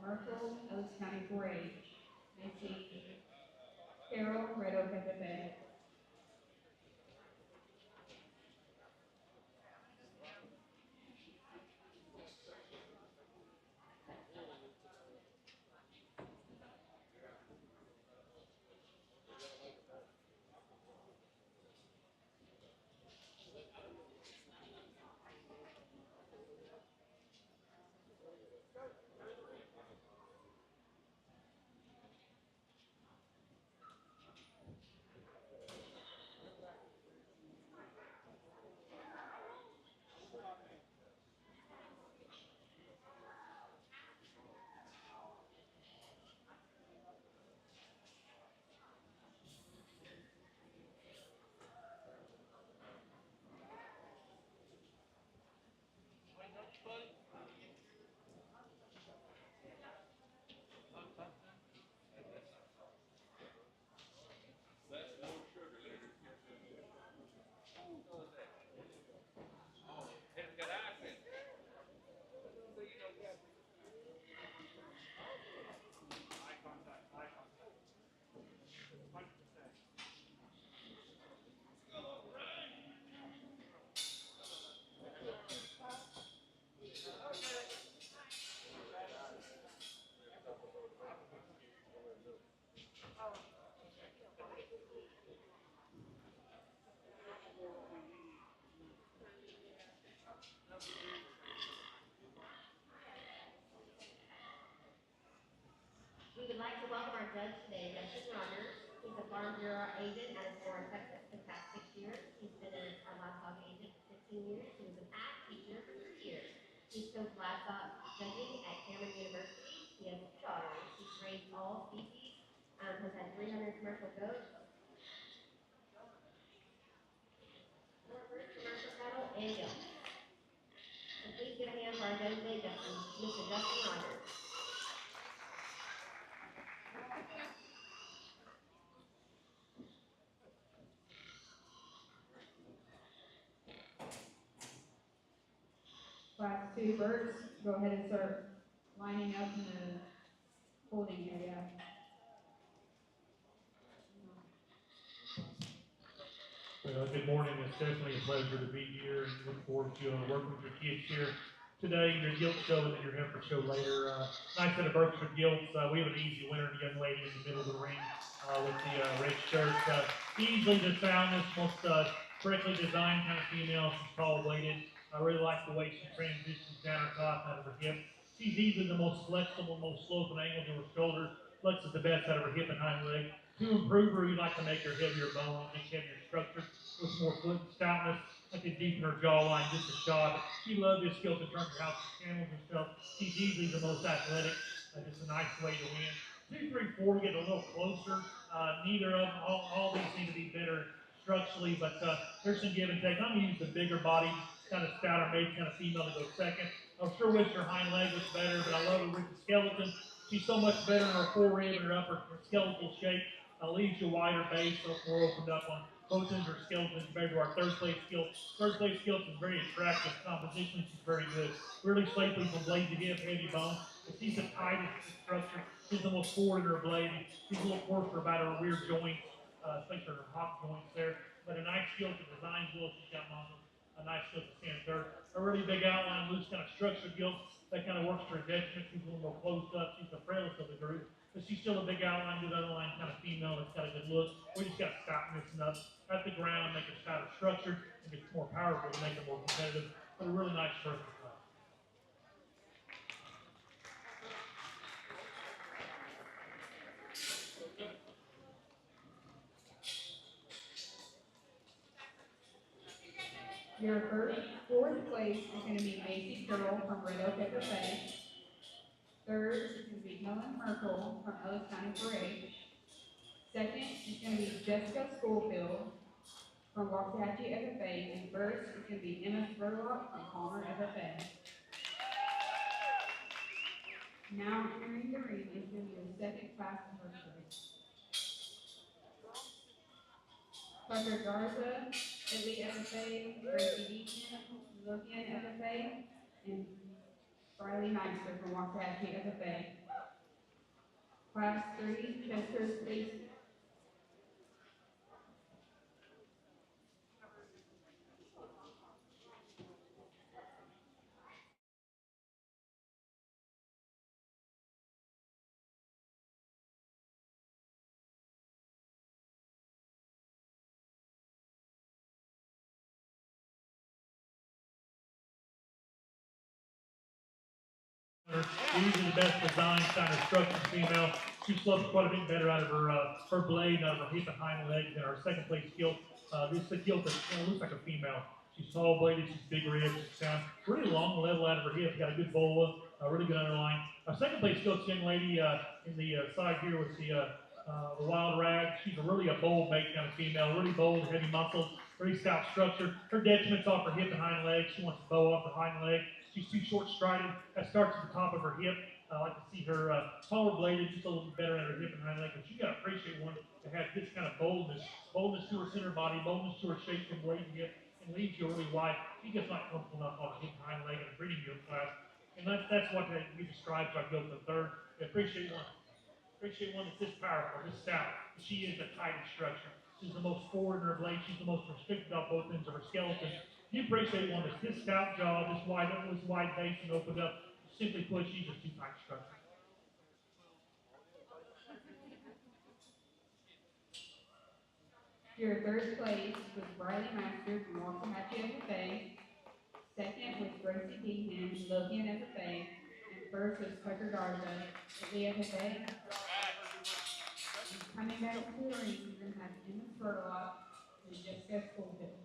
Commercial, Oates County 4-H. Macy Carroll, Red Oak FFA. We would like to welcome our judge today, Justin Rogers. He's a Farm Bureau agent out of Florida, Texas for the past 6 years. He's been a livestock agent for 15 years. He was an ag teacher for 3 years. He's coached livestock judging at Cameron University. He has 2 daughters. He's raised all species, has had 300 commercial goats, 400 commercial cattle, and gilts. So please give a hand for our judge today, Mr. Justin Rogers. Class 2 birds, go ahead and start lining up in the holding area. Good morning. It's definitely a pleasure to be here and look forward to working with your kids here today. Your Gilt show and then your heifer show later. Nice set of birds for Gilts. We have an easy winner, the young lady in the middle of the ring with the red shirt. Easily the soundest, most correctly designed kind of female. She's tall weighted. I really like the way she transitions down her top out of her hip. She's easily the most flexible, most sloping angles of her shoulders. Flexes the best out of her hip and hind leg. To improve her, you like to make her heavier bone, just heavier structure, with more foot stoutness. I could deepen her jawline just a shot. She loves this skill to turn her house to channels herself. She's easily the most athletic. Just a nice way to win. 2, 3, 4 get a little closer. Neither of them, all these need to be better structurally, but there's some give and take. I'm going to use the bigger body, kind of stouter, maybe kind of female to go second. I'm sure wish her hind leg was better, but I love her with the skeleton. She's so much better in her forerib and her upper skeletal shape. Leaves you wider base, so more opened up on both ends of her skeletons compared to our third place skill. Third place skeleton is very attractive compositionally. She's very good. Really shapely from blade to hip, heavy bone. But she's the tightest structure. She's the most forward in her blade. She's a little coarser about her rear joints, especially her hop joints there. But a nice skill to design well. She's got muscle. A nice skill to stand third. A really big outline, loose kind of structured gilt. That kind of works for her detriment. She's a little more closed up. She's the frailest of the group. But she's still a big outline, good underline kind of female that's got a good look. We just got to stop mixing up at the ground, make her stouter structured, and it's more powerful to make her more competitive. But a really nice person class. Your fourth place is going to be Macy Carroll from Red Oak FFA. Third is going to be Helen Merkel from Oates County 4-H. Second is going to be Jessica Schoolfield from Waxahachie FFA. And first is going to be Emma Spurlock from Palmer FFA. Now entering the ring is going to be the second class first race. Tucker Garza, Elite FFA, Gracie Deacon, Lothian FFA, and Riley Meister from Waxahachie FFA. Class 3, Chester Stacy. Usually the best designed kind of structured female. She slopes quite a bit better out of her blade, out of her hip and hind legs than our second place gilt. This is a gilt that looks like a female. She's tall bladed, she's big ribs, she's sound, really long level out of her hip, got a good bola, really good underline. Our second place gilt young lady in the side here with the wild rag. She's really a bold make kind of female, really bold, heavy muscles, very stout structure. Her detriment's off her hip and hind leg. She wants to bow off her hind leg. She's too short strided. That starts at the top of her hip. I like to see her taller bladed, just a little bit better at her hip and hind leg. But you got to appreciate one that has this kind of boldness to her center body, boldness to her shape from blade to hip, and leaves you really wide. She gets not comfortable enough on the hip and hind leg in a breeding gilt class. And that's what we describe our gilt the third. I appreciate one. Appreciate one that's this powerful, this stout. She is the tightest structure. She's the most forward in her blade. She's the most restricted off both ends of her skeleton. You appreciate one that's this stout jaw, this wide base and opened up. Simply put, she's just too tight structure. Your third place was Riley Master from Waxahachie FFA. Second was Gracie Deehan, Lothian FFA. And first was Tucker Garza, Italy FFA. Coming back to the ring, you're going to have Emma Spurlock and Jessica Schofield.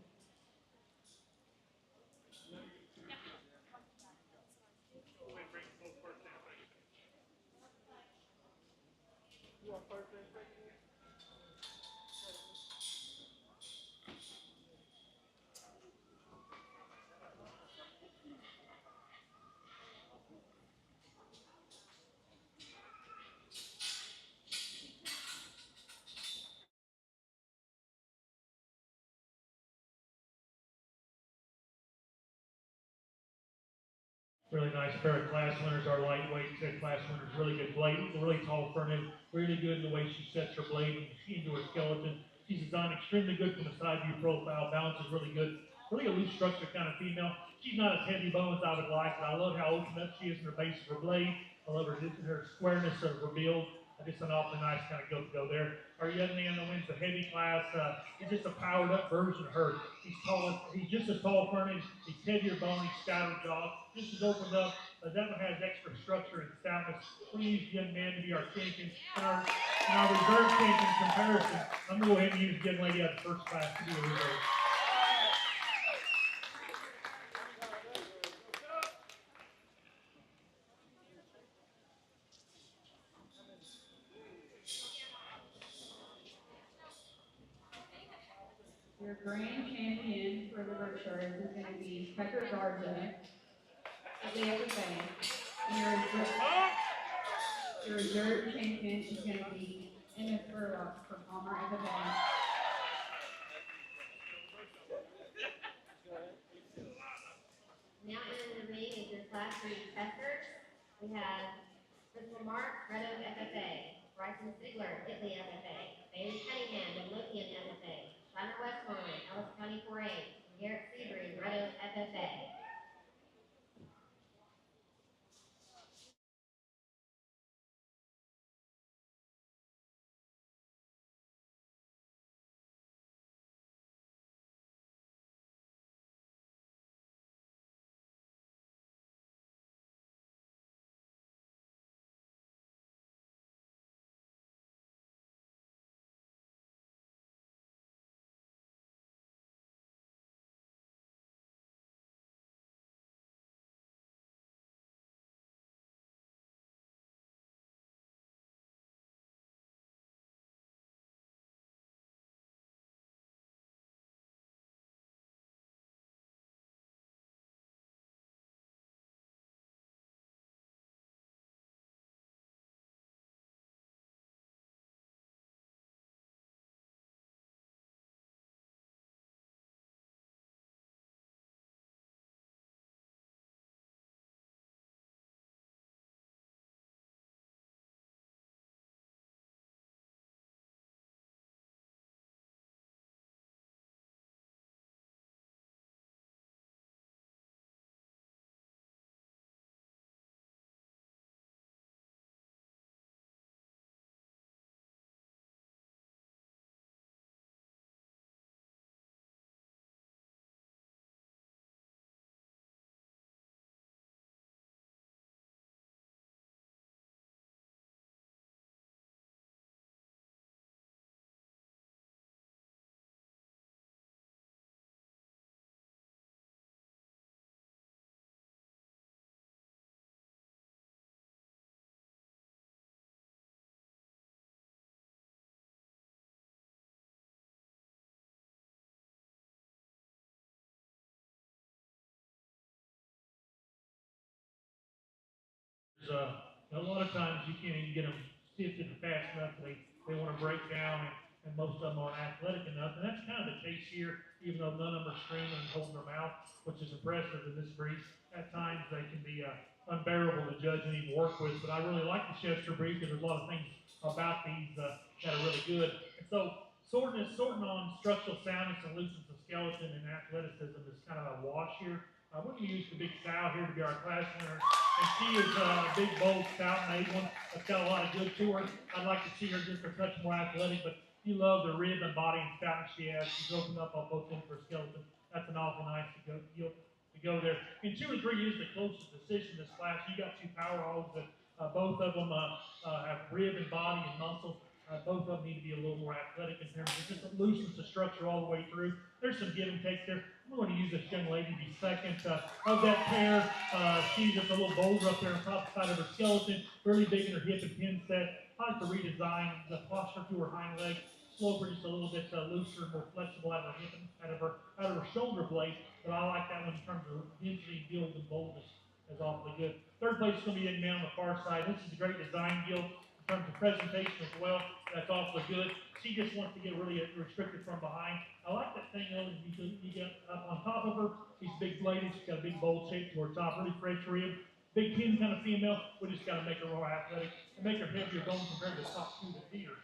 Really nice pair of class winners. Our lightweight class winners, really good blade, really tall fronted, really good in the way she sets her blade into her skeleton. She's designed extremely good from the side view profile. Balance is really good. Really a loose structure kind of female. She's not as heavy bone as I would like, but I love how open up she is in her base of her blade. I love her squareness of her build. Just an awfully nice kind of go there. Our young man that wins the heavy class is just a powered up version of her. He's just as tall fronted, he's heavier bone, he's stouter jaw, just as opened up. That one has extra structure and stoutness. We use young man to be our champion. In our reserve champion comparison, I'm going to go ahead and use the young lady out of first class to be a reserve. Your grand champion for the Berkshires is going to be Tucker Garza, Italy FFA. And your reserve champion is going to be Emma Spurlock from Palmer FFA. Now entering the ring is your class 3 testers. We have Crystal Mark, Red Oak FFA. Bryson Sigler, Italy FFA. Bailey Cunningham, Midlothian FFA. Shiner Westmoreland, Ellis County 4A. Garrett Sebring, Red Oak FFA. a lot of times you can't even get them sifted fast enough. They want to break down, and most of them aren't athletic enough. And that's kind of the case here, even though none of them are screaming and holding their mouth, which is impressive in this breed. At times they can be unbearable to judge and even work with. But I really like the Chester breed because there's a lot of things about these that are really good. And so sorting on structural soundness and looseness of skeleton and athleticism is kind of a wash here. We're going to use the big sow here to be our class winner. And she is a big, bold, stout made one that's got a lot of good to her. I'd like to see her just a touch more athletic, but you love the rib and body and stoutness she has. She's opened up on both ends of her skeleton. That's an awful nice to go there. And 2 and 3 is the closest decision in this class. You got 2 power hogs that both of them have rib and body and muscle. Both of them need to be a little more athletic in terms of just loosens the structure all the way through. There's some give and take there. I'm going to use this young lady to be second of that pair. She's just a little bolder up there on the top side of her skeleton, really big in her hip and pin set. I like to redesign the posture to her hind leg, slope her just a little bit looser, more flexible out of her hip, out of her shoulder blade. But I like that one in terms of density, build, and boldness. Is awfully good. Third place is going to be young man on the far side. This is a great design, Gil, in terms of presentation as well. That's awfully good. She just wants to get really restricted from behind. I like that thing though, you get up on top of her. She's big bladed. She's got a big bold shape to her top, really fresh rib. Big pin kind of female. We just got to make her more athletic and make her heavier bone compared to the top 2 that beat her.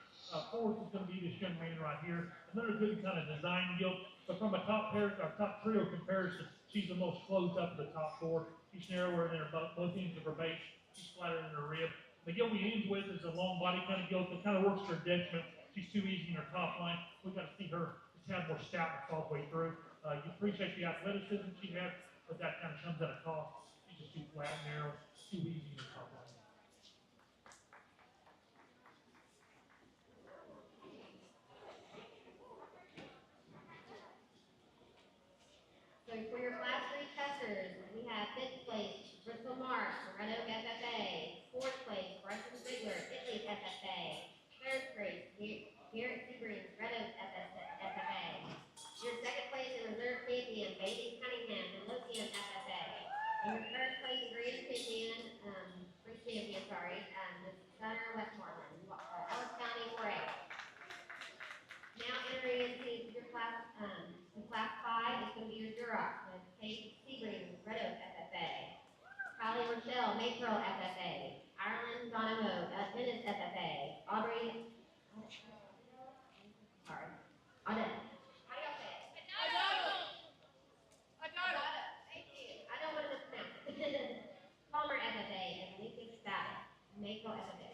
Fourth is going to be this young man right here. Another good kind of design, Gil. But from a top trio comparison, she's the most closed up of the top 4. She's narrower than both ends of her base. She's flatter than her rib. The gilt we end with is a long body kind of gilt that kind of works to her detriment. She's too easy in her top line. We've got to see her just have more stoutness all the way through. You appreciate the athleticism she has, but that kind of comes at a cost. She's just too flat and narrow, too easy in her top line. So for your class 3 testers, we have 5th place, Bristol Marsh, Red Oak FFA. 4th place, Bryson Ziegler, Italy FFA. 3rd place, Garrett Sebring, Red Oak FFA. Your 2nd place and reserve champion, Bailey Cunningham, Midlothian FFA. And your 3rd place and grand champion, is Gunner Westmoreland, Ellis County 4A. Now entering into your class, in class 5 is going to be your Duroc with Kate Sebring, Red Oak FFA. Kylie Rochelle, Maypearl FFA. Ireland Donovo, Venice FFA. Audrey, Audette. How do y'all say it? Adada. Thank you. I don't want to mispronounce it. Palmer FFA and Lisa Static, Maypearl FFA.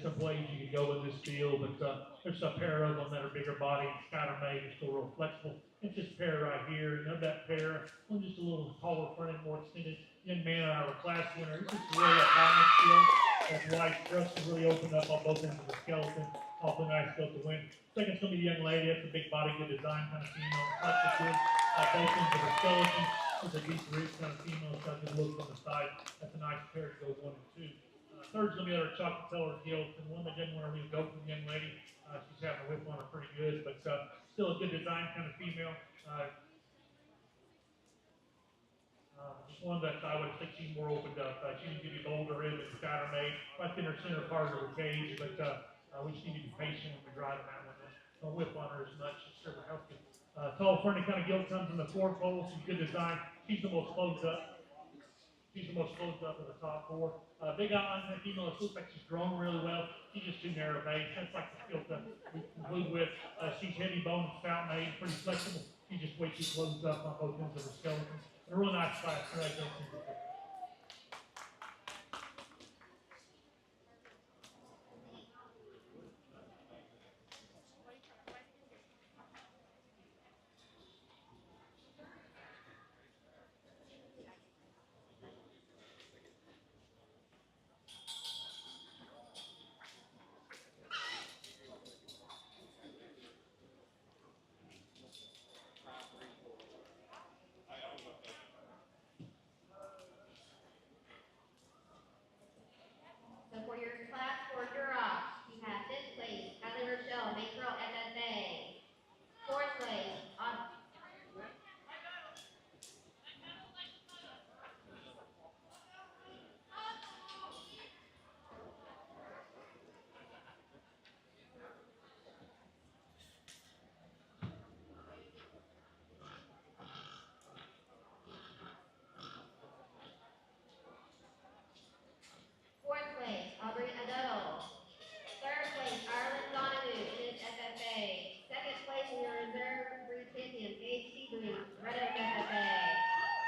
some places you can go in this field, but there's a pair of them that are bigger body and scatter made, and still real flexible. It's this pair right here, and of that pair, one just a little taller fronted, more extended. Young man out of our class winner, he's just really a balance skill. That white thrust has really opened up on both ends of the skeleton. Awfully nice skill to win. Second's gonna be the young lady. That's a big body, good design kind of female. Flex is good. Both ends of her skeleton. There's a deep rib kind of female. It's got good look on the side. That's a nice pair to go 1 and 2. Third's gonna be our chocolate colored Gilts, and one that didn't want to leave go from the young lady. She's having a whip on her pretty good, but still a good design kind of female. Just one that I would think she's more opened up. She needs to be bolder rib and scatter made, right in her center part of her cage, but we just need to be patient when we drive that one. Don't whip on her as much. It's sure will help you. Tall, fronted kind of Gilt comes in the 4 poles. She's good design. She's the most closed up. She's the most closed up of the top 4. Big outline kind of female. It looks like she's grown really well. She's just too narrow base. That's like the skill that we conclude with. She's heavy bone, stout made, pretty flexible. She's just way too closed up on both ends of her skeleton. A really nice class. Right there. So for your class 4 drop, you have 5th place, Kylie Rochelle, Big Girl FFA. 4th place, Fourth place, Aubrey Adele. 3rd place, Ireland Donovan, Ennis FFA. 2nd place in your reserve breed champion, Gage Seaboom, Red Oak FFA.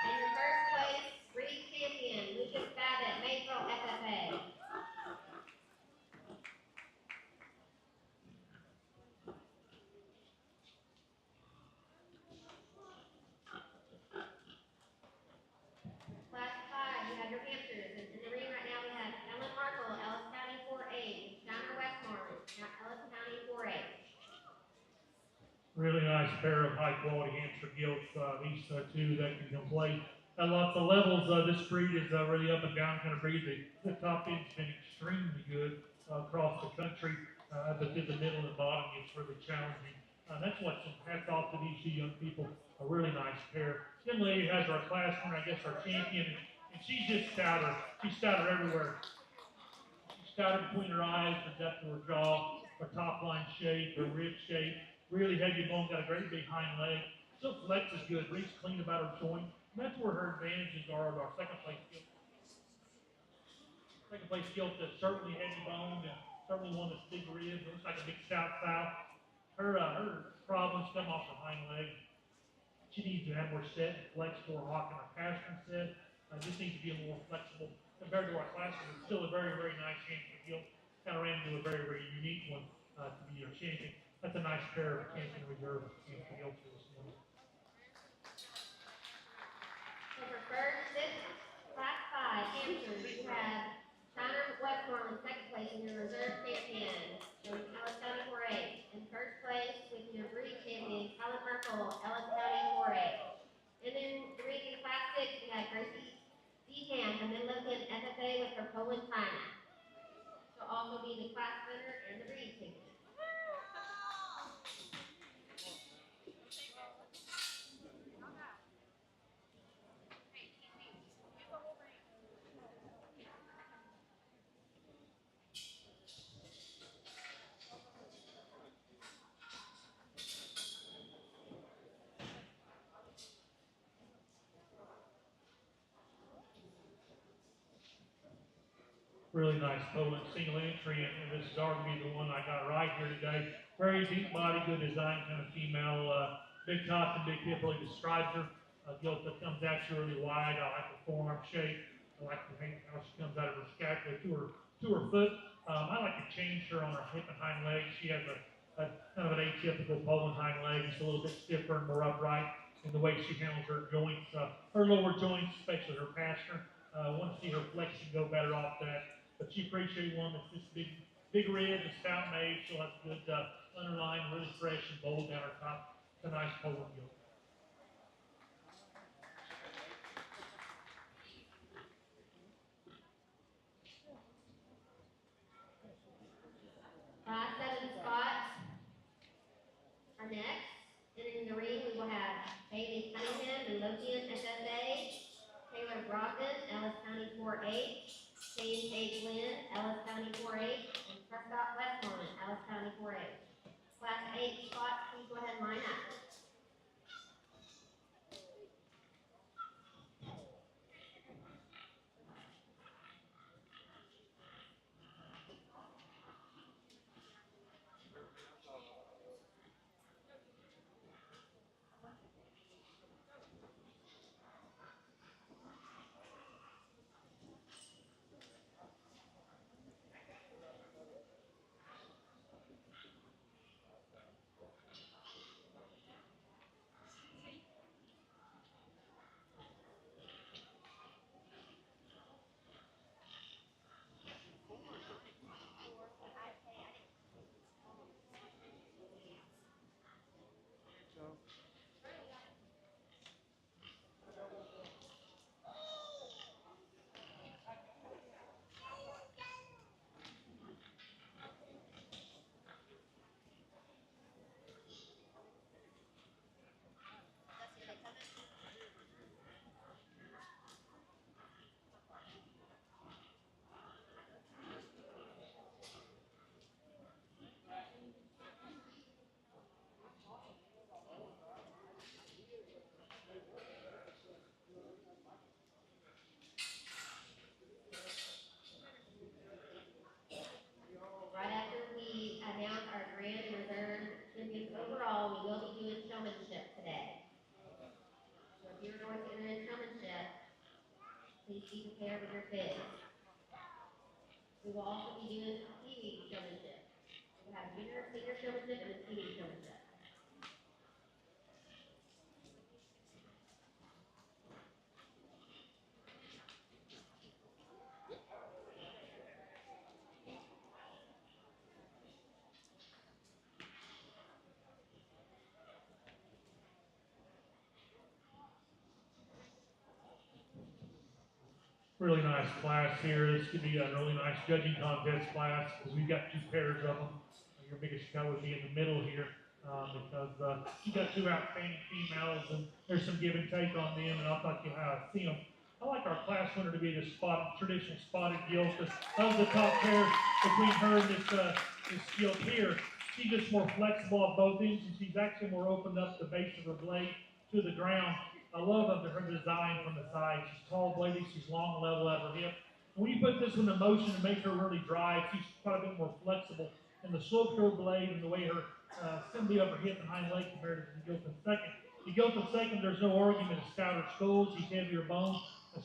And your 1st place, breed champion, Lucas Babbitt, Mayville FFA. Class 5, you have your hamsters. In the ring right now, we have Ellen Markle, Ellis County 4A. Downer Westmore, Ellis County 4A. Really nice pair of high quality hamster Gilts. These 2 that can play at lots of levels. This breed is really up and down kind of breed. The top end's been extremely good across the country, but in the middle and bottom it's really challenging. That's what some hats off to these 2 young people. A really nice pair. Young lady has our class winner, I guess our champion, and she's just stouter. She's stouter everywhere. She's stouter between her eyes, her depth of her jaw, her top line shape, her rib shape. Really heavy bone, got a great big hind leg. Still flex is good, reach clean about her joint. And that's where her advantages are at our 2nd place Gilt. 2nd place Gilt is certainly heavy boned and certainly one that's big ribs. Looks like a big stout sow. Her problems come off her hind leg. She needs to have more set and flex for her hawk and her passion set. Just needs to be a more flexible compared to our classroom. It's still a very, very nice hamster Gilt. Kind of ran into a very, very unique one to be our champion. That's a nice pair of champion reserve hamster Gilts for this morning. So for first, 6th, class 5, hamsters, you have Connor Westmoreland, 2nd place in your reserve champion from Ellis County 4A. In 1st place with your breed champion, Colin Merkel, Ellis County 4A. And then reading class 6, we have Gracie Dehan from Midlothian FFA with her Poland China. She'll also be the class winner and the breed champion. Really nice Poland single entry, and this is arguably the one I got right here today. Very deep body, good design, kind of female, big top and big hip, really describes her. Gilt that comes out really wide. I like the forearm shape. I like the how she comes out of her scapula to her foot. I like to change her on her hip and hind legs. She has a kind of an atypical Poland hind leg. It's a little bit stiffer and more upright in the way she handles her joints, her lower joints, especially her pastern. Want to see her flexion go better off that. But she appreciates one that's just big rib and stout made. She'll have good underline, really fresh and bold down her top. It's a nice Poland gilt. Class 7 spots are next. Entering the ring, we will have Bailey Cunningham and Lothian FFA, Taylor Brogdon, Ellis County 4H, James H. Lynn, Ellis County 4H, and Prescott Westmoreland, Ellis County 4H. Class 8 spots, please go ahead and line up. Right after we announce our grand reserve champions overall, we will be doing showmanship today. So if you're going to enter in showmanship, please be prepared with your bids. We will also be doing TV showmanship. We will have junior, senior showmanship, and a TV showmanship. Really nice class here. This could be a really nice judging contest class because we've got two pairs of them. Your biggest show would be in the middle here because you got two outstanding females and there's some give and take on them, and I'll talk to you how I see them. I like our class winner to be the traditional spotted gilt. That was the top pair between her and this gilt here. She's just more flexible at both ends, and she's actually more opened up the base of her blade to the ground. I love her design from the side. She's tall bladed, she's long, level at her hip. When you put this one in motion to make her really drive, she's quite a bit more flexible in the slope of her blade and the way her assembly of her hip and hind leg compared to the Gilts second. The Gilts second, there's no argument. It's stouter skull, she's heavier bone.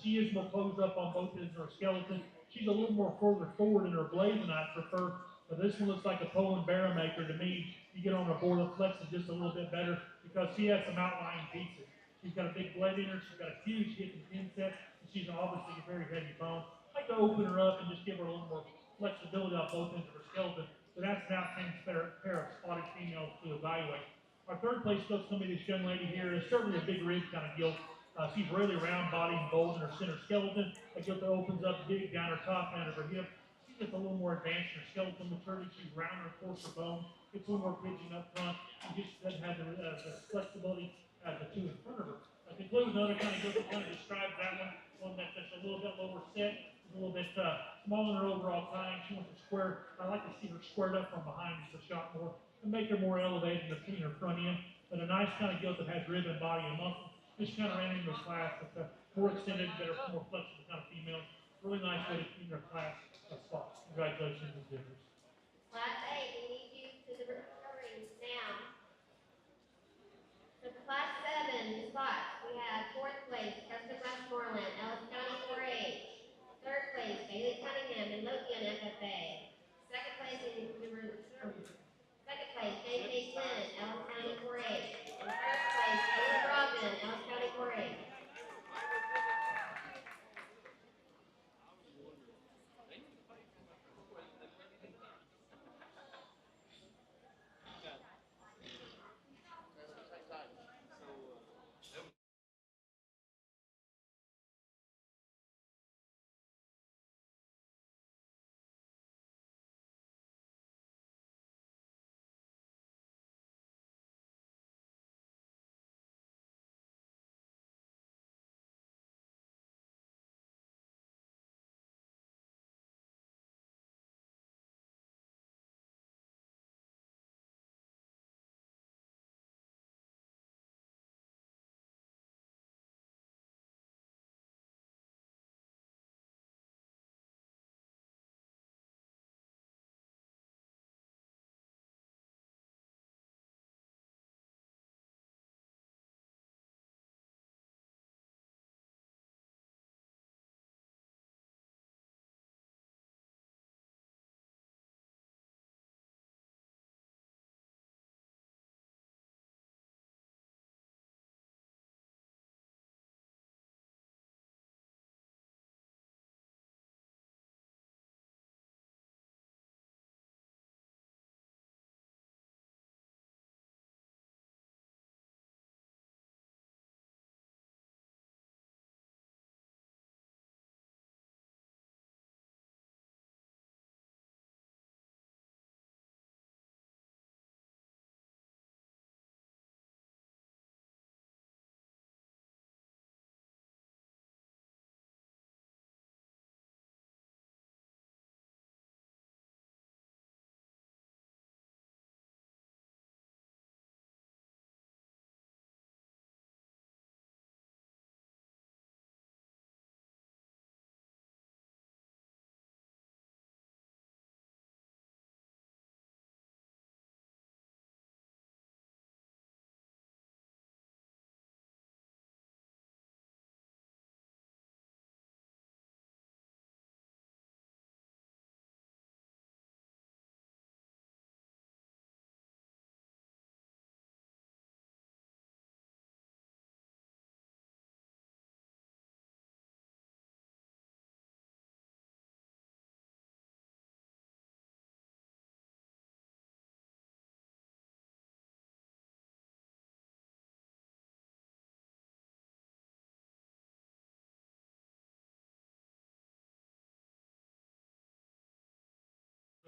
She is more closed up on both ends of her skeleton. She's a little more further forward in her blade than I prefer. But this one looks like a Poland Barrowmaker to me. You get on her board that flexes just a little bit better because she has some outlying pieces. She's got a big blade in her, she's got a huge hip and pin set, and she's obviously a very heavy bone. I like to open her up and just give her a little more flexibility on both ends of her skeleton. So that's an outstanding pair of spotted females to evaluate. Our third place goes to be this young lady here. It's certainly a big rib kind of gilt. She's really round body and bold in her center skeleton. A gilt that opens up big down her top, down her hip. She's just a little more advanced in her skeletal maturity. She's rounder, coarser bone. It's a little more pitching up front. She just doesn't have the flexibility as the two in front of her. I conclude another kind of gilt that kind of describes that one that's just a little bit lower set, a little bit smaller in her overall kind. She wants to square. I like to see her squared up from behind just a shot more and make her more elevated in her front end. But a nice kind of gilt that has rib and body and muscle. Just kind of ran into a class with more extended, better, more flexible kind of females. Really nice way to keep their class spots. Congratulations, Ms. Divers. Class 8, we need you to the ring now. So for Class 7 spots, we have 4th place, Preston Westmoreland, Ellis County 4H. 3rd place, Bailey Cunningham and Lothian FFA.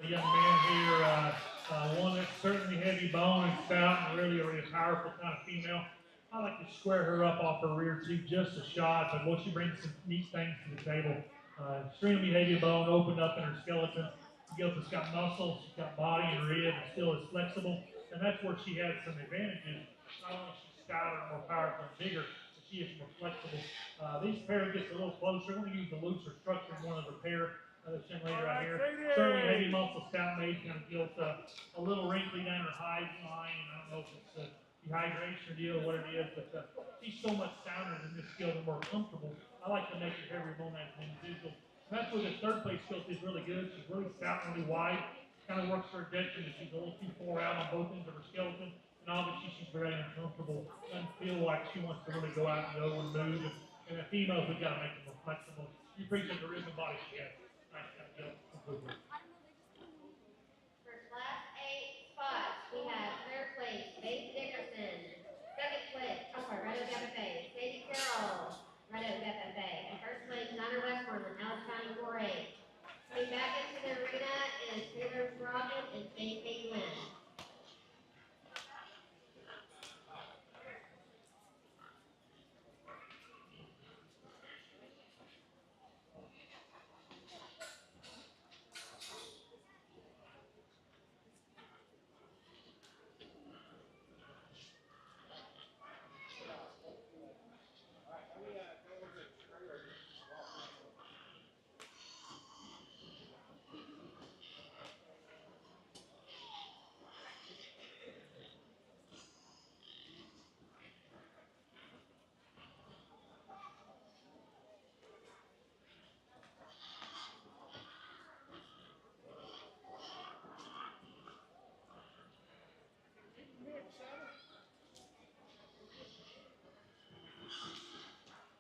A young man here, one that's certainly heavy bone and stout and really a powerful kind of female. I like to square her up off her rear too, just a shot, but she brings some neat things to the table. Extremely heavy bone, opened up in her skeleton. Gilts has got muscle, she's got body and rib, and still is flexible, and that's where she has some advantages. Not only is she stouter, more powerful, and bigger, but she is more flexible. These pair gets a little closer. I'm going to use the looser structure in one of the pair. This young lady right here, certainly heavy muscle, stout made, kind of Gilt, a little wrinkly down her hide line, and I don't know if it's dehydration or deal or what it is, but she's so much sounder than this Gilt and more comfortable. I like to make her heavier bone as an individual. And that's where the third place Gilt is really good. She's really stout and really wide. Kind of works for her detriment. She's a little too far out on both ends of her skeleton, and obviously she's very uncomfortable. Doesn't feel like she wants to really go out and go and move. And the females, we've got to make them more flexible. You appreciate the rib and body she has. Nice kind of Gilt. Completely. For class 8 spots, we have third place, Faith Dickerson. Second place, Red Oak FFA, Sadie Carroll, Red Oak FFA. And first place, Connor Westmoreland, Allen County 4A. Coming back into the arena is Taylor Robin and Faith Lynn.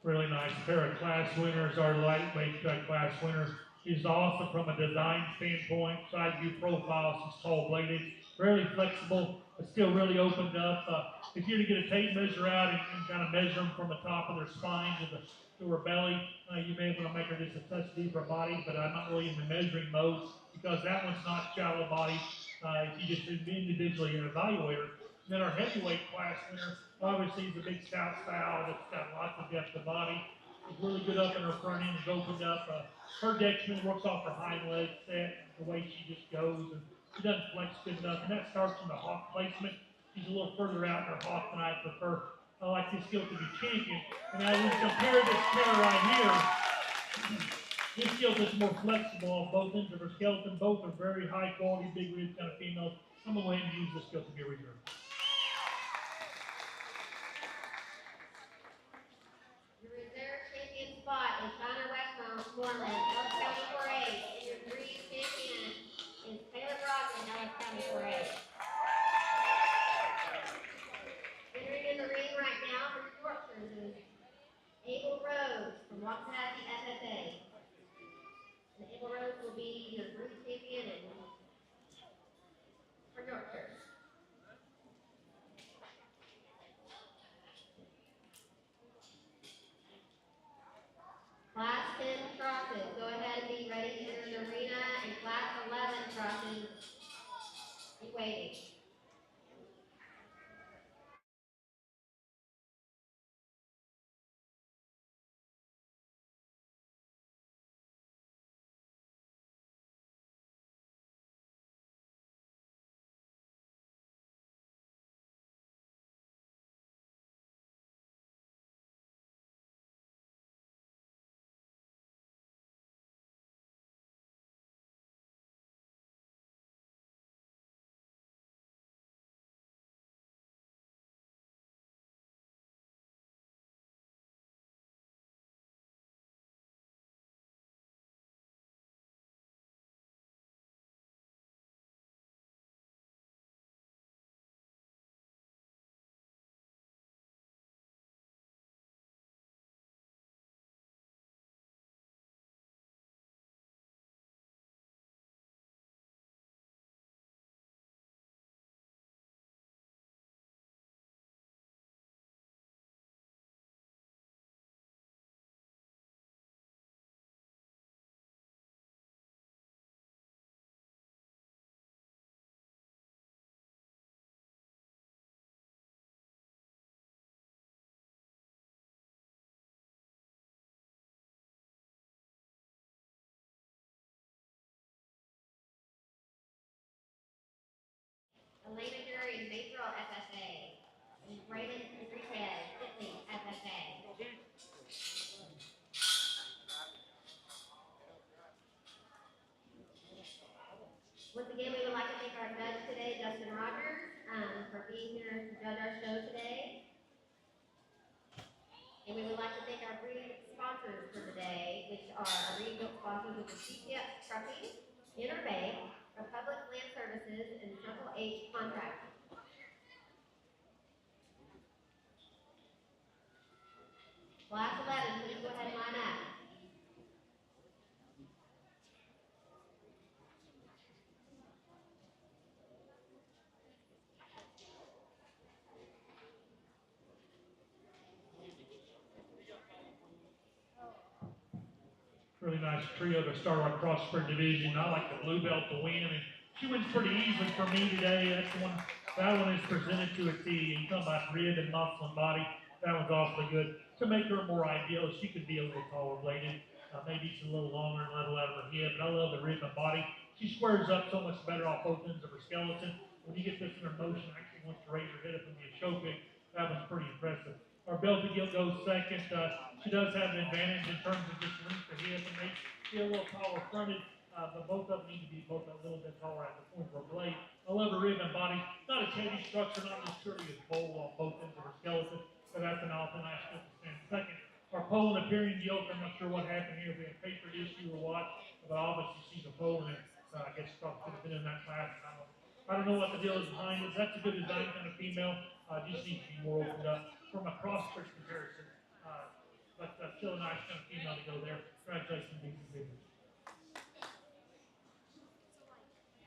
Really nice pair of class winners. Our lightweight class winner is awesome from a design standpoint. Side view profile, she's tall bladed, really flexible, but still really opened up. If you were to get a tape measure out and kind of measure them from the top of their spine to her belly, you may be able to make her just a touch deeper body, but I'm not really in the measuring mode because that one's not shallow body. If you just individually evaluate her. Then our heavyweight class winner, obviously, is a big stout style that's got lots of depth of body. She's really good up in her front end, is opened up. Her detriment works off her hind leg set, the way she just goes, and she doesn't flex good enough. And that starts from the hawk placement. She's a little further out in her hawk than I prefer. I like this Gilt to be champion. And now we compare this pair right here. This Gilt is more flexible on both ends of her skeleton. Both are very high quality, big rib kind of females. I'm going to go ahead and use this Gilt to be a reserve. Spot is Connor Westmoreland, Ellis County 4A, and your three champion is Taylor Brogdon, Ellis County 4A. Entering in the ring right now for Yorkshire is Abel Rose from Waxahachie FFA. And Abel Rose will be your group champion and for Yorkshire. Elena Dury, Mayfield, FFA. Brandon Enriquez, Italy, FFA. Once again, we would like to thank our judge today, Justin Rogers, for being here to judge our show today. And we would like to thank our breeding sponsors for the day, which are our breeding sponsors, which is CCF Trucking, Inner Bay, Republic Land Services, and Triple H Contracting. Class 11, please go ahead and line up. Really nice trio to start our cross sprint division. I like the blue belt to win, and she wins pretty easily for me today. That's the one. That one is presented to a T. You come by rib and muscle and body. That one's awfully good. To make her more ideal, she could be a little taller bladed. Maybe she's a little longer and level out of her hip. But I love the rib and body. She squares up so much better off both ends of her skeleton. When you get this in her motion, actually wants to raise her head up and be a show pick. That one's pretty impressive. Our Belted Gilt goes second. She does have an advantage in terms of just length of hip and makes she a little taller fronted, but both of them need to be both a little bit taller at the point of her blade. I love her rib and body. Not as heavy structure, not necessarily as bold on both ends of her skeleton, but that's an awful nice gilt to stand second. Our pole and appearing gilt, I'm not sure what happened here, if we had a paper issue or what, but obviously she's a pole and I guess probably could have been in that class. I don't know what the deal is behind it. That's a good design kind of female. Just needs to be more opened up from a cross-sprint comparison. But still a nice kind of female to go there. Congratulations, BCC.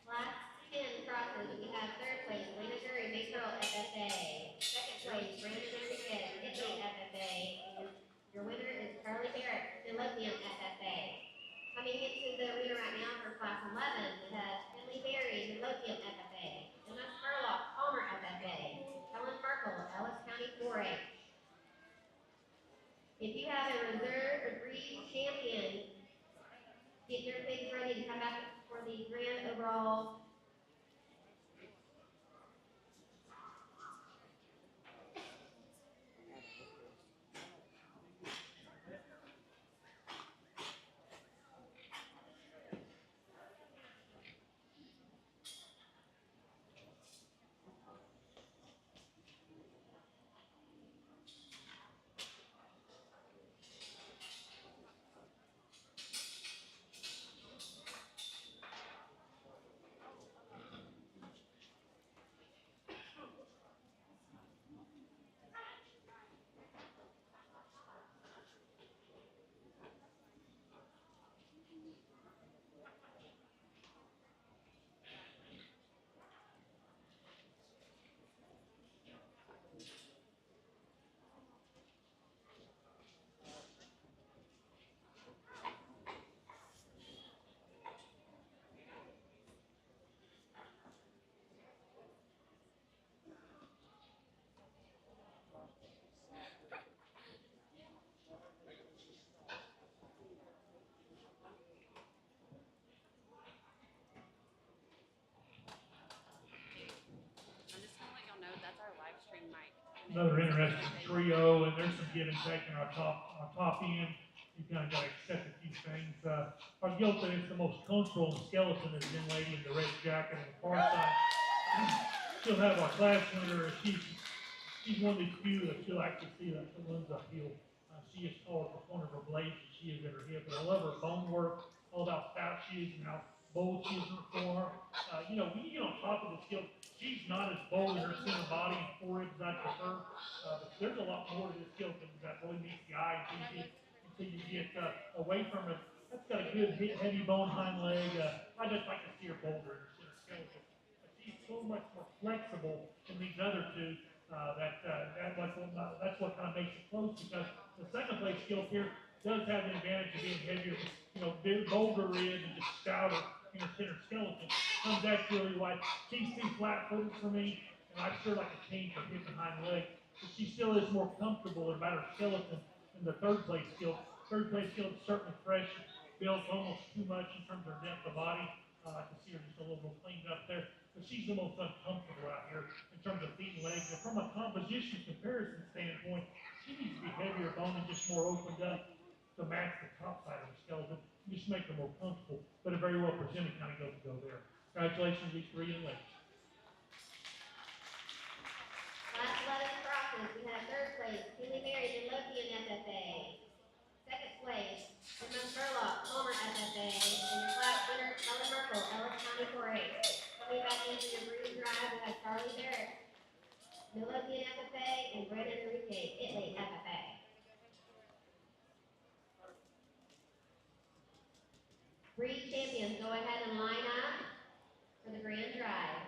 Class 10 crosses, we have third place, Elena Dury, Mayfield, FFA. Second place, Brandon Enriquez, Italy, FFA. And your winner is Charlie Barrett, Midlothian, FFA. Coming into the arena right now for class 11, we have Finley Berry, Midlothian, FFA. Emma Spurlock, Palmer, FFA. Helen Farkle, Ellis County 4A. If you have a reserve or breed champion, get your pigs ready to come back for the grand overall. Another interesting trio, and there's some give and take in our top end. You kind of got to accept a few things. Our gilt that is the most comfortable skeleton is the young lady in the red jacket on the far side. She'll have our class winner. She's one of these few that she'll actually see that runs uphill. She is taller at the point of her blade than she is at her hip. But I love her bone work, all about stout she is and how bold she is in her forearm. When you get on top of this gilt, she's not as bold in her center body and foreribs as I prefer. But there's a lot more to this gilt that really meets the eye until you get away from it. That's got a good heavy bone hind leg. I just like to see her bolder in her center skeleton. But she's so much more flexible than these other two. That's what kind of makes it close, because the second place gilt here does have the advantage of being heavier, big bolder rib and just stouter in her center skeleton. Comes out really wide. She's too flat-footed for me, and I sure like to change her hip and hind leg. But she still is more comfortable about her skeleton than the third place gilt. Third place gilt is certainly fresh, built almost too much in terms of her depth of body. I can see her just a little more cleaned up there. But she's the most uncomfortable out here in terms of feet and legs. And from a composition comparison standpoint, she needs to be heavier bone and just more opened up to match the top side of the skeleton. Just make her more comfortable, but a very well presented kind of go there. Congratulations, these three young ladies. Last 11 crosses, we had third place, Haley Mary, Midlothian FFA. Second place, Emma Spurlock, Palmer FFA. And your class winner, Ellen Merkel, Ellis County 4A. Coming back into your green drive, we have Charlie Barrett, Midlothian FFA, and Brandon Enrique, Italy FFA. Three champions, go ahead and line up for the grand drive.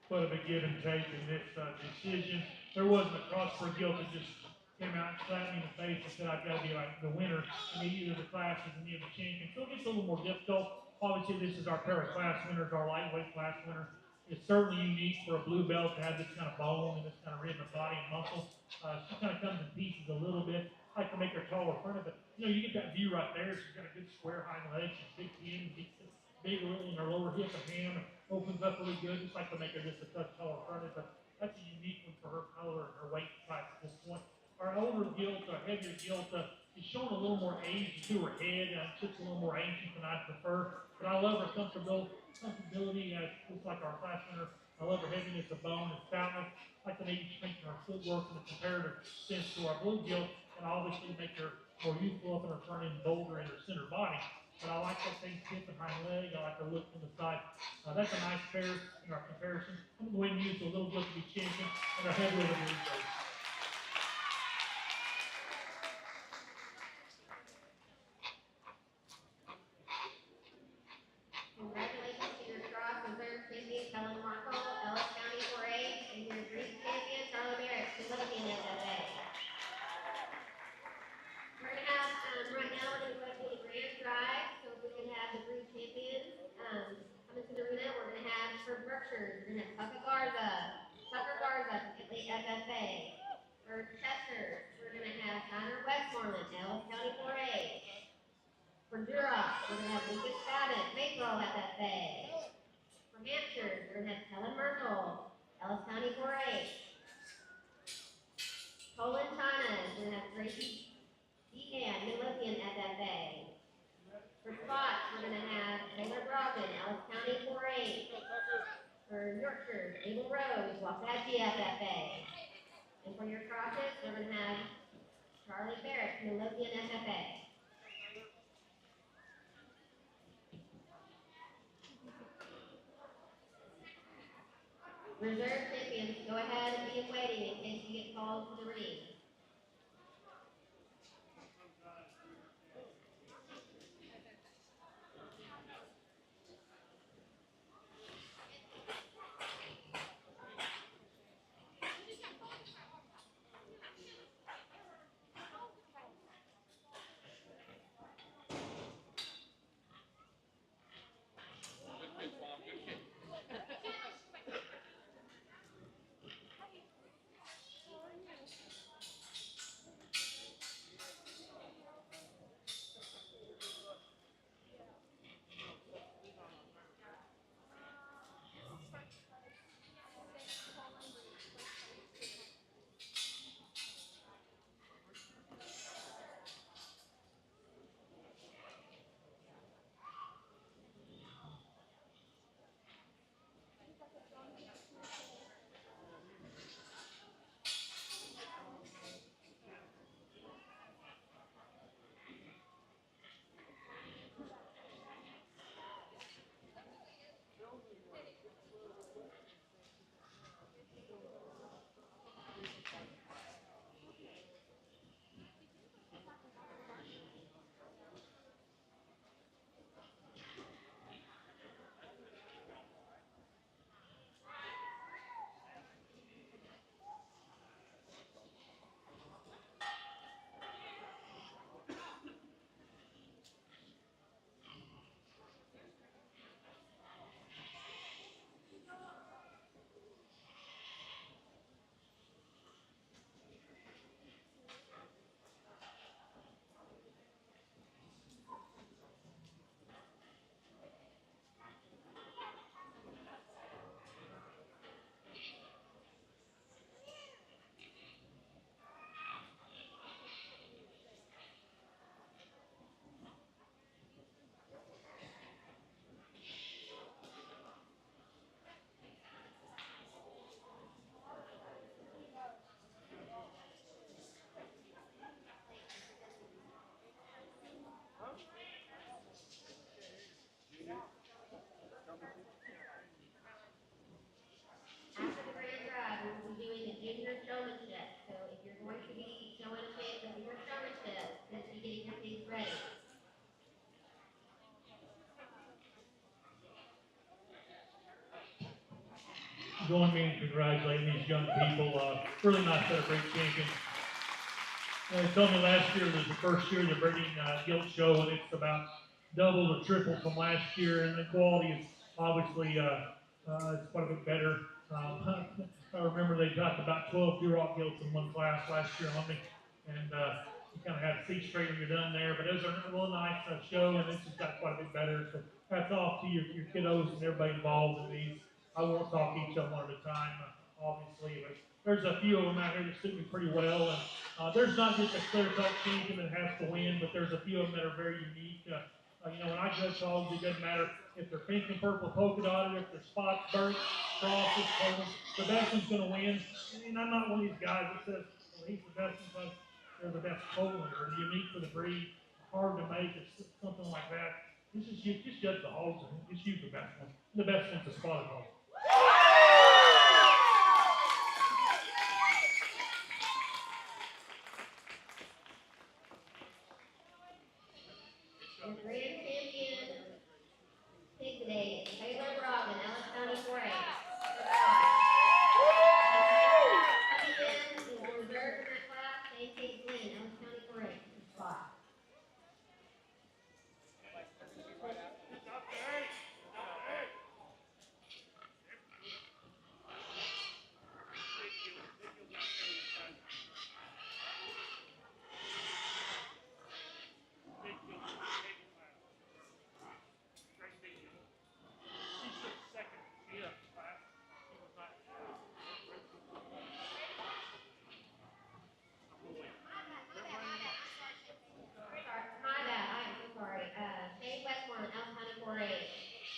But of a give and take in this decision. There wasn't a cross for Gilt that just came out and slapped me in the face and said I've got to be like the winner in either the classes and either the champion. So it gets a little more difficult. Obviously, this is our para class winners, our lightweight class winner. It's certainly unique for a blue belt to have this kind of bone and this kind of rib and body and muscle. She kind of comes in pieces a little bit. I like to make her taller front of it. You know, you get that view right there. She's got a good square hind leg. She's big pin, big really in her lower hip and ham. Opens up really good, just like to make her just a touch taller fronted, but that's a unique one for her color and her weight class at this point. Our older Gilt, our heavier Gilt, is showing a little more age to her head. She's a little more ancient than I'd prefer, but I love her comfortability, just like our class winner. I love her heaviness of bone and stoutness. I like to maybe strengthen her footwork in a comparative sense to our blue Gilt, and obviously make her more youthful up in her front end, bolder in her center body. But I like that thing tip and hind leg. I like the look from the side. That's a nice pair in our comparison. I'm going to go ahead and use the little Gilt to be champion and our heavyweight to be race. Congratulations to your cross and third champion, Helen Markle, Ellis County 4A, and your green champion, Charlie Barrett, Midlothian FFA. We're going to have, right now, we're going to go ahead and do the grand drive. So if we can have the green champions come into the arena, we're going to have for Berkshire, we're going to have Tucker Garza, Italy FFA. For Chester, we're going to have Connor Westmoreland, Ellis County 4A. For Duroc, we're going to have Lucas Babbitt, Mayflow FFA. For Hampshire, we're going to have Helen Merkel, Ellis County 4A. Poland, China, we're going to have Tracy Dehan, Midlothian FFA. For Spots, we're going to have Taylor Brogdon, Ellis County 4A. For Yorkshire, Abel Rose, Wasatch FFA. And for your crosses, we're going to have Charlie Barrett, Midlothian FFA. Reserve champions, go ahead and be in waiting in case you get called to the ring. join me in congratulating these young people. Really nice set of great champions. They told me last year was the first year they're bringing Gilts show, and it's about double or triple from last year, and the quality is obviously it's quite a bit better. I remember they talked about 12 Duroc Gilts in one class last year on me, and you kind of have to see straight when you're done there. But it was a real nice show, and this has got quite a bit better. So hats off to your kiddos and everybody involved in these. I won't talk each of them one at a time, obviously, but there's a few of them out here that suit me pretty well. And there's not just a clear-cut champion that has to win, but there's a few of them that are very unique. When I judge dogs, it doesn't matter if they're pink and purple polka dotted, if they're spots, birds, crosses, cones. The best one's going to win. And I'm not one of these guys that says, well, he's the best because they're the best Poland or unique for the breed, hard to make, or something like that. Just judge the hogs and just use the best one. The best one's a spotted hog. The grand champion pig today is Taylor Brogdon, Ellis County 4A. Coming in reserve in that class, J.K. Glenn, Ellis County 4A, spot.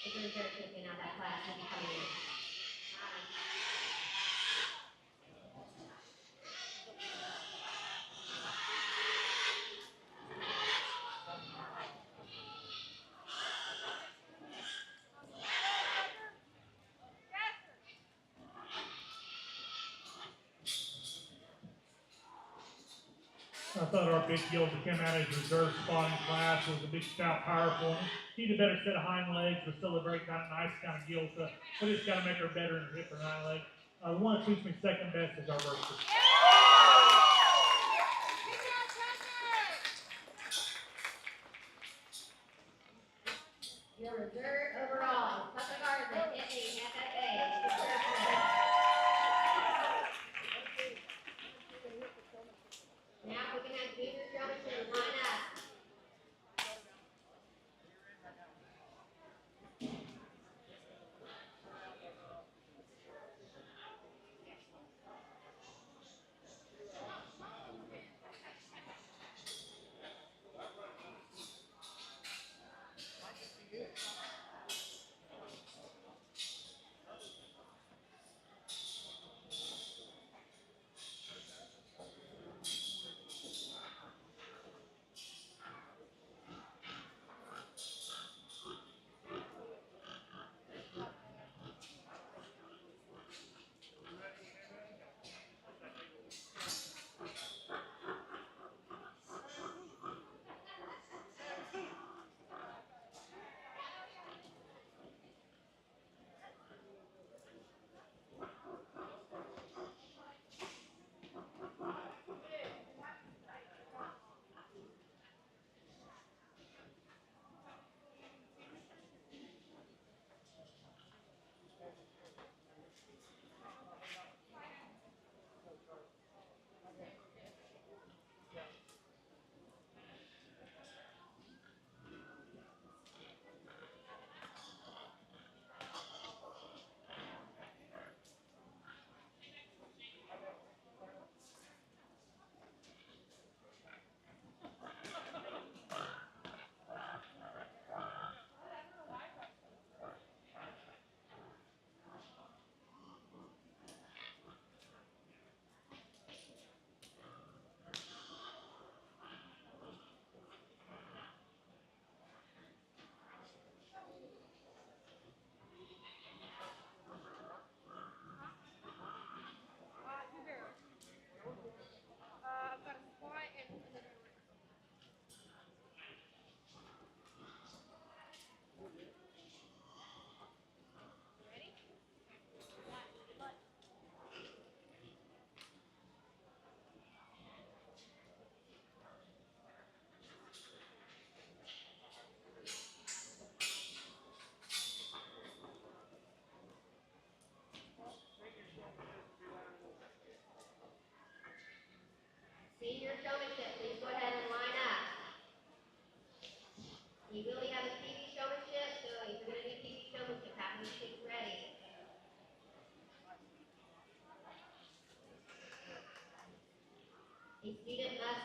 Is the reserve champion of that class will be coming in. I thought our big Gilt that came out as reserve spotting class was a big, stout, powerful. Need a better set of hind legs, but still a very kind of nice kind of Gilt. But it's got to make her better in her hip and hind leg. The one that suits me second best is our Berkshire. Your reserve overall, Tucker Garza, Tiffany, FFA. Now we can have Junior Johnson line up.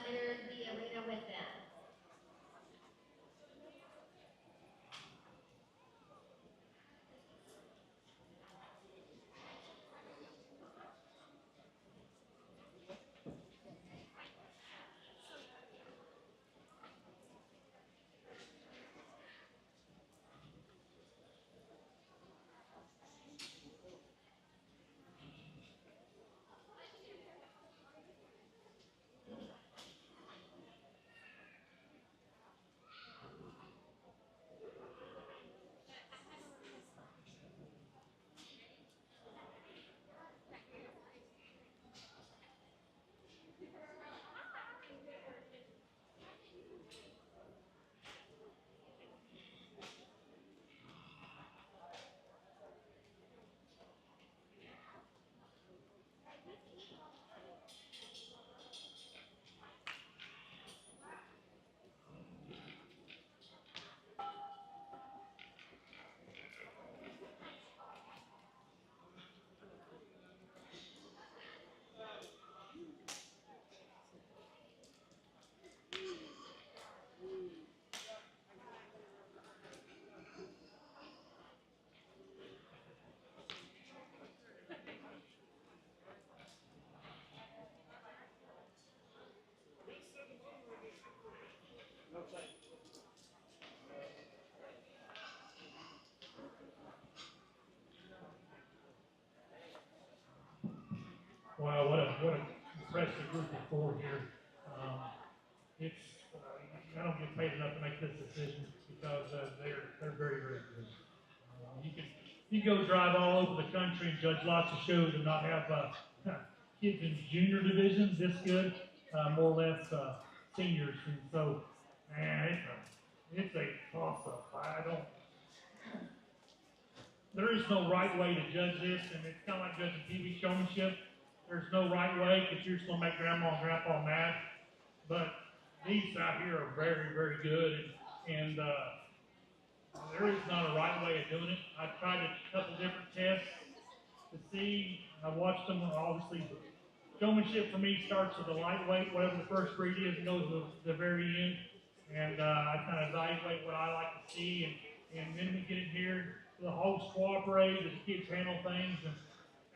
enter the arena with them. Wow, what a impressive group of four here. It's I don't get paid enough to make this decision because they're very good. You can go drive all over the country and judge lots of shows and not have kids in junior divisions this good, more or less seniors, and so man, it's a toss up. I don't. There is no right way to judge this, and it's kind of like judging TV showmanship. There's no right way because you're just going to make grandma and grandpa mad. But these out here are very good, and there is not a right way of doing it. I've tried a couple different tests to see. I watched them. Obviously, showmanship for me starts with the lightweight, whatever the first breed is, and goes to the very end. And I kind of evaluate what I like to see, and then we get in here. The hosts cooperate, the kids handle things, and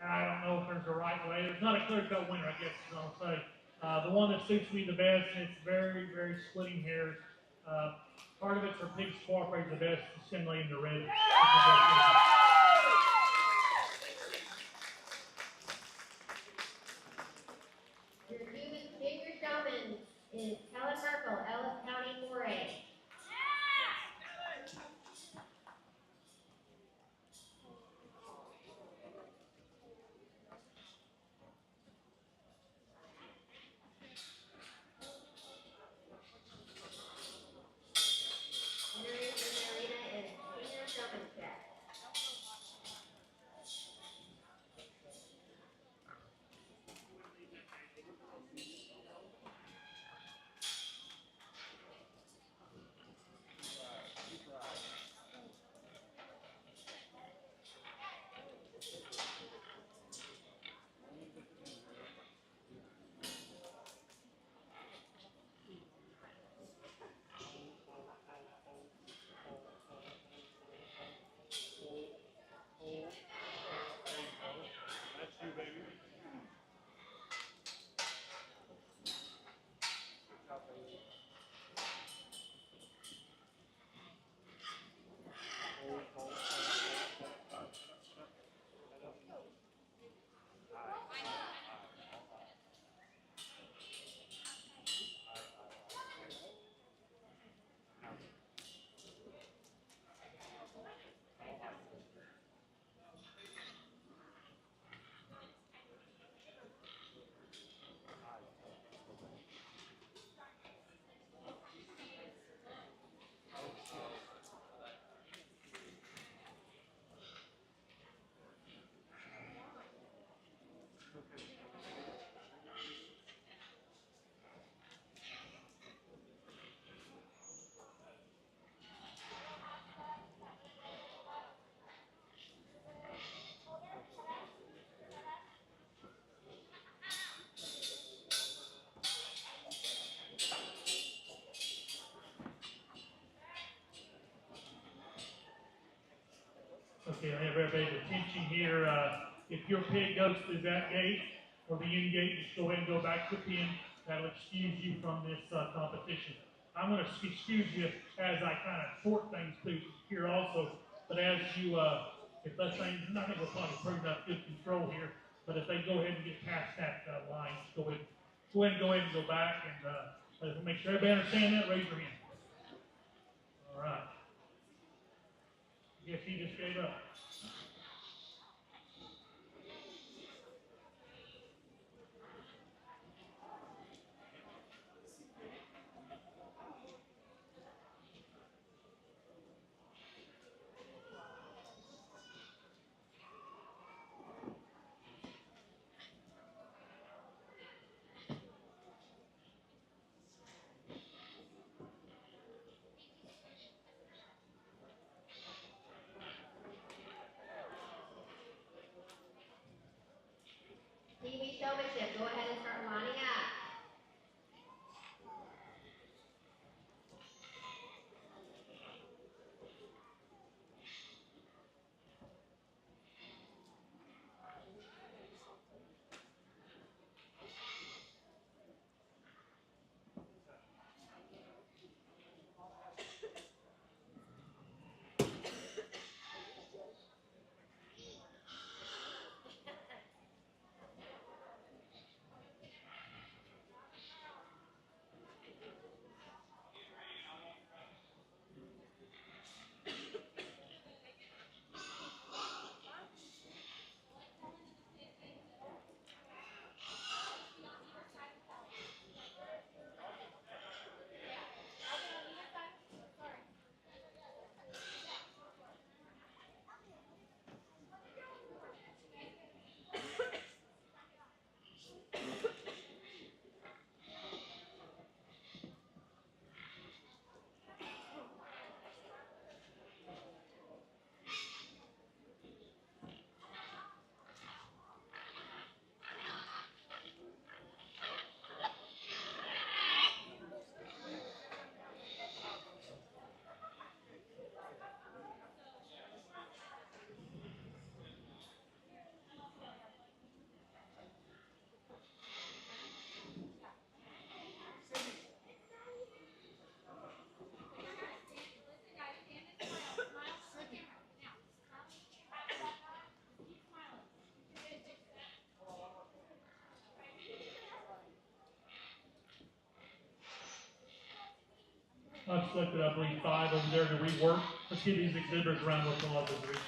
I don't know if there's a right way. There's not a clear-cut winner, I guess is what I'll say. The one that suits me the best, and it's very splitting hairs. Part of it's our pigs cooperate the best, similarly in the red. Your junior showman is Helen Merkel, Ellis County 4A. Entering in the arena is senior showmanship. Okay, I have everybody's attention here. If your pig goes through that gate or the end gate, just go ahead and go back to the pen. That'll excuse you from this competition. I'm going to excuse you as I kind of sort things through here also. But as you, if that thing, I think we're probably pretty enough good control here. But if they go ahead and get past that line, just go ahead and go back and make sure everybody understand that. Raise your hand. All right. Guess he just gave up. TV showmanship, go ahead and start lining up. I've selected, I believe, 5 over there to rework. Let's give these exhibitors a round of applause as they reach.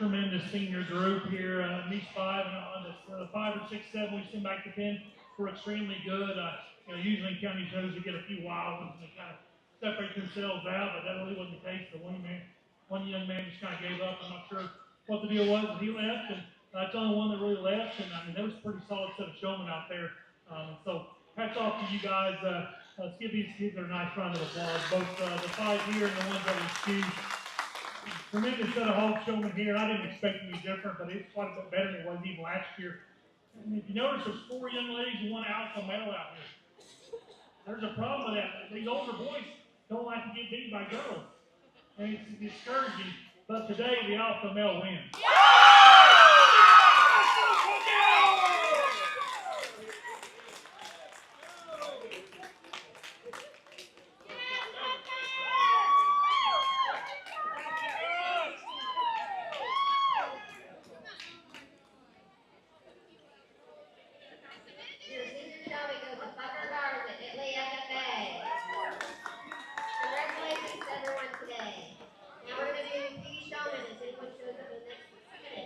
tremendous senior group here. These five, and on the 5 or 6, 7 we send back to 10 were extremely good. Usually in county shows you get a few wild ones and they kind of separate themselves out, but that really wasn't the case. The one young man just kind of gave up. I'm not sure what the deal was, but he left, and that's the only one that really left. And I mean, there was a pretty solid set of showmen out there. So hats off to you guys. Let's give these kids a nice round of applause. Both the 5 here and the ones that were skewed. Tremendous set of hog showmen here. I didn't expect it to be different, but it's quite a bit better than it was even last year. And if you notice, there's 4 young ladies and 1 alpha male out here. There's a problem with that. These older boys don't like to get beat by girls. And it's discouraging. But today, the alpha male wins. Congratulations to everyone today. Now we're going to do PD showman as anyone shows up in the next 6 minutes.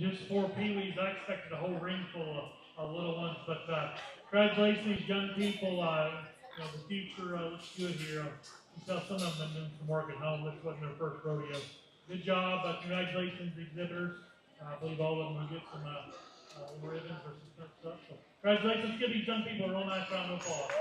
just for peewees. I expected a whole ring full of little ones, but congratulations, young people. The future looks good here. You saw some of them been doing some work at home. This wasn't their first rodeo. Good job. Congratulations, exhibitors. I believe all of them will get some ribbons or some stuff. So congratulations. Give these young people a real nice round of applause.